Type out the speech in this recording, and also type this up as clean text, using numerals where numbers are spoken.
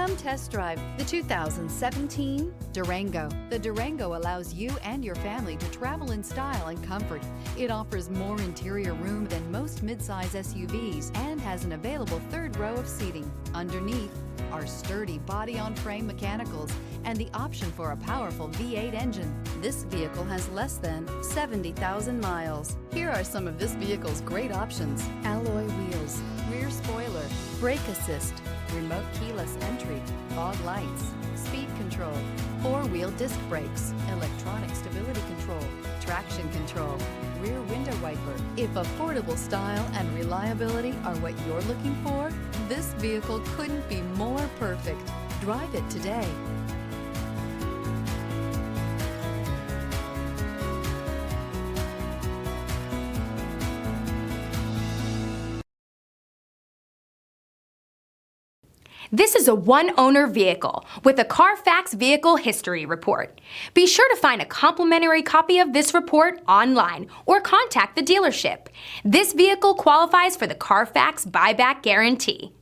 Come test drive the 2017 Durango. The Durango allows you and your family to travel in style and comfort. It offers more interior room than most midsize SUVs and has an available third row of seating. Underneath are sturdy body-on-frame mechanicals and the option for a powerful V8 engine. This vehicle has less than 70,000 miles. Here are some of this vehicle's great options: alloy wheels, rear spoiler, brake assist, remote keyless entry, fog lights, speed control, four-wheel disc brakes, electronic stability control, traction control, rear window wiper. If affordable style and reliability are what you're looking for, this vehicle couldn't be more perfect. Drive it today. This is a one-owner vehicle with a CarFax Vehicle History Report. Be sure to find a complimentary copy of this report online or contact the dealership. This vehicle qualifies for the CarFax Buyback Guarantee.